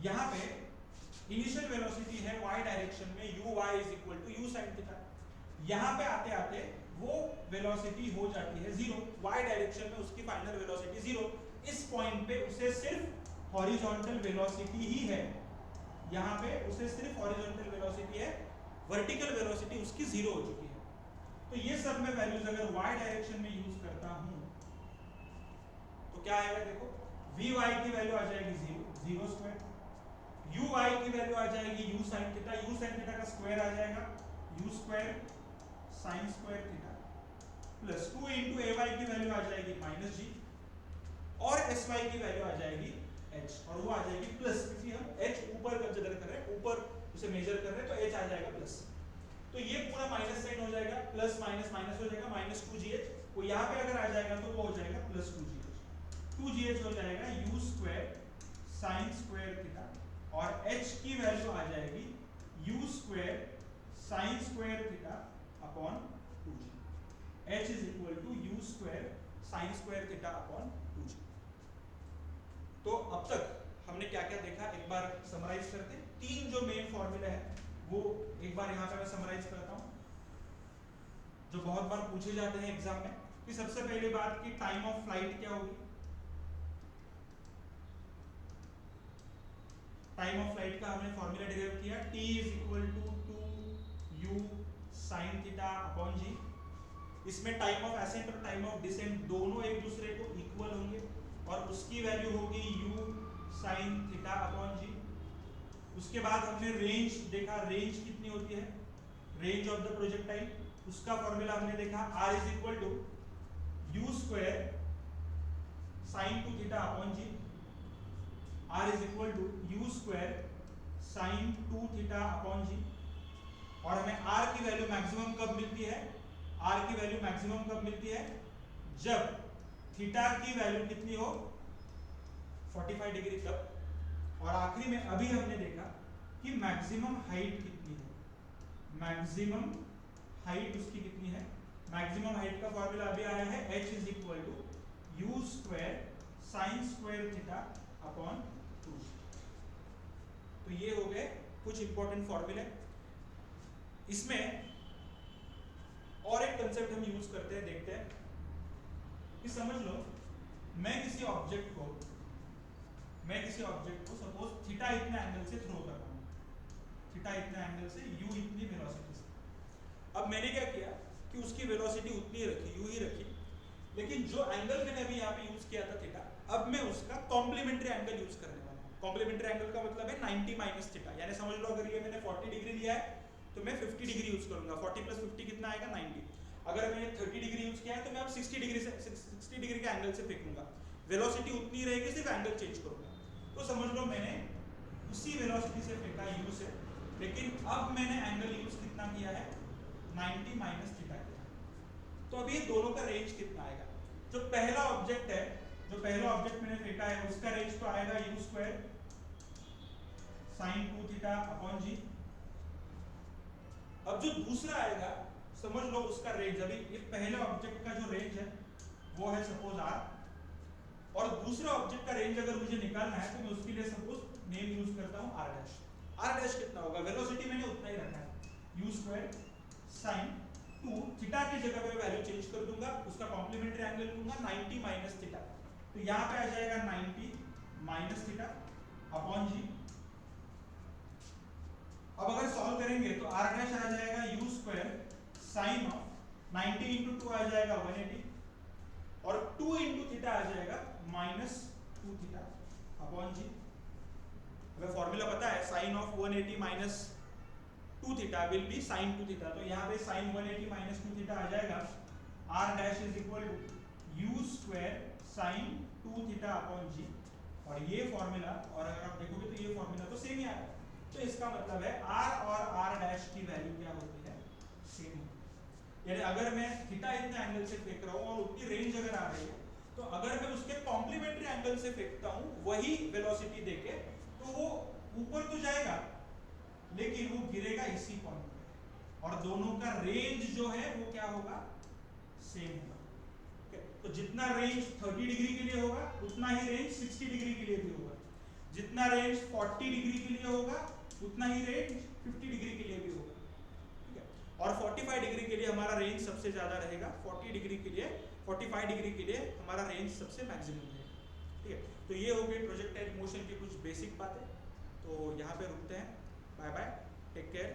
यहाँ पे इनिशियल वेलोसिटी है y डायरेक्शन में uy is equal to u sin theta. यहाँ पे आते आते वो वेलोसिटी हो जाती है 0, y डायरेक्शन में उसकी फाइनल वेलोसिटी 0। इस पॉइंट पे उसे सिर्फ हॉरिजॉन्टल वेलोसिटी ही है, यहाँ पे उसे सिर्फ हॉरिजॉन्टल वेलोसिटी है, वर्टिकल वेलोसिटी उसकी 0 हो चुकी है। तो ये सब मैं वैल्यूज अगर y डायरेक्शन में यूज करता हूँ तो क्या आएगा, देखो vy की वैल्यू आ जाएगी 0 स्क्वायर, uy की वैल्यू आ जाएगी u sin theta, u sin theta का स्क्वायर आ जाएगा u square sin square theta plus 2 into ay की वैल्यू आ जाएगी माइनस g और sy की वैल्यू आ जाएगी h, और वो आ जाएगी प्लस, क्योंकि हम h ऊपर कंसीडर कर रहे हैं, ऊपर उसे मेजर कर रहे हैं, तो h आ जाएगा प्लस। तो ये पूरा माइनस साइन हो जाएगा, प्लस माइनस माइनस हो जाएगा, माइनस 2gh, वो यहाँ पे अगर आ जाएगा तो वो हो जाएगा प्लस 2gh हो जाएगा u square sine square theta, और h की वैल्यू आ जाएगी u square sine square theta upon 2g। h is equal to u square sine square theta upon 2g। तो अब तक हमने क्या क्या देखा, एक बार समराइज करते हैं। तीन जो मेन फॉर्मूला है वो एक बार यहाँ पे मैं समराइज करता हूँ, जो बहुत बार पूछे जाते हैं एग्जाम में। कि सबसे पहली बात कि टाइम ऑफ फ्लाइट क्या होगी, टाइम ऑफ फ्लाइट का हमने फॉर्मूला डिराइव किया, t is equal to 2u sin theta upon g। इसमें टाइम ऑफ असेंट और टाइम ऑफ डिसेंट दोनों एक दूसरे को इक्वल होंगे और उसकी वैल्यू होगी u sin theta upon g। उसके बाद हमने रेंज देखा, रेंज कितनी होती है, रेंज ऑफ द प्रोजेक्टाइल, उसका फॉर्मूला हमने देखा r is equal to u square sin 2 theta upon g, r is equal to u square sin 2 theta upon g। और हमें r की वैल्यू मैक्सिमम कब मिलती है, r की वैल्यू मैक्सिमम कब मिलती है, जब थीटा की वैल्यू कितनी हो 45 डिग्री तक। और आखिरी में अभी हमने देखा कि मैक्सिमम हाइट कितनी है, मैक्सिमम हाइट उसकी कितनी है। मैक्सिमम हाइट का फॉर्मूला अभी आया है h is equal to u square sine square theta upon 2। तो ये हो गए कुछ इंपॉर्टेंट फॉर्मूले। इसमें और एक कंसेप्ट हम यूज करते हैं, देखते हैं कि समझ लो मैं किसी ऑब्जेक्ट को सपोज थीटा इतने एंगल से थ्रो कर रहा हूं, थीटा इतने एंगल से, u इतनी वेलोसिटी से। अब मैंने क्या किया कि उसकी वेलोसिटी उतनी रखी, u ही रखी, लेकिन जो एंगल मैंने अभी यहाँ पे यूज किया था थीटा, अब मैं उसका कॉम्प्लीमेंट्री एंगल यूज करने वाला हूँ। कॉम्प्लीमेंट्री एंगल का मतलब है 90 माइनस थीटा, यानी समझ लो अगर ये मैंने 40 डिग्री लिया है तो मैं 50 डिग्री यूज करूंगा। 40 प्लस 50 कितना आएगा 90। अगर मैंने 30 डिग्री यूज किया है तो मैं अब 60 डिग्री से 60 डिग्री के एंगल से फेंकूंगा। वेलोसिटी उतनी रहेगी, सिर्फ एंगल चेंज करूंगा। तो समझ लो मैंने उसी वेलोसिटी से फेंका u से, लेकिन अब मैंने एंगल यूज कितना किया है 90 माइनस थीटा किया। तो अभी दोनों का रेंज कितना आएगा? जो पहला ऑब्जेक्ट है, जो पहला ऑब्जेक्ट मैंने फेंका है उसका रेंज तो आएगा u square sine 2 theta upon g. अब जो दूसरा आएगा समझ लो उसका रेंज, अभी ये पहले ऑब्जेक्ट का जो रेंज है वो है सपोज r, और दूसरा ऑब्जेक्ट का रेंज अगर मुझे निकालना है तो मैं उसके लिए सपोज नेम यूज करता हूं r डैश। r डैश कितना होगा? वेलोसिटी मैंने उतना ही रखा है u स्क्वायर साइन 2 थीटा की जगह पे वैल्यू चेंज कर दूंगा, उसका कॉम्प्लीमेंट्री एंगल लूंगा 90 माइनस थीटा। तो यहां पे आ जाएगा 90 माइनस थीटा अपॉन जी। अब अगर सॉल्व करेंगे तो r डैश आ जाएगा u square sign of 90 into 2 आ जाएगा 180, और 2 इंटू थीटा आ जाएगा माइनस 2 थीटा अपॉन जी। हमें फॉर्मूला पता है sine of 180 minus 2 theta will be sine 2 theta. तो यहाँ पे साइन 180 माइनस 2 थीटा आ जाएगा r dash is equal to u square sine 2 theta upon g. और ये फॉर्मूला, और अगर आप देखोगे तो ये फॉर्मूला तो सेम ही आएगा। तो इसका मतलब है r और r डैश की वैल्यू क्या होती है? सेम होती है। यानी अगर मैं थीटा इतने एंगल से फेंक रहा हूँ और उतनी रेंज अगर आ रही है, तो अगर मैं उसके कॉम्प्लीमेंट्री एंगल से फेंकता हूँ वही वेलोसिटी देके, तो वो ऊपर तो जाएगा लेकिन वो गिरेगा इसी पॉइंट पे, और दोनों का रेंज जो है वो क्या होगा? सेम होगा। तो जितना रेंज 30 डिग्री के लिए होगा उतना ही रेंज 60 डिग्री के लिए भी होगा, जितना रेंज 40 डिग्री के लिए होगा उतना ही रेंज 50 डिग्री के लिए भी होगा। ठीक है, और 45 डिग्री के लिए हमारा रेंज सबसे ज्यादा रहेगा, 40 डिग्री के लिए 45 डिग्री के लिए हमारा रेंज सबसे मैक्सिमम रहेगा। ठीक है, तो ये हो गई प्रोजेक्टाइल मोशन की कुछ बेसिक बातें। तो यहाँ पे रुकते हैं। Bye bye, take care.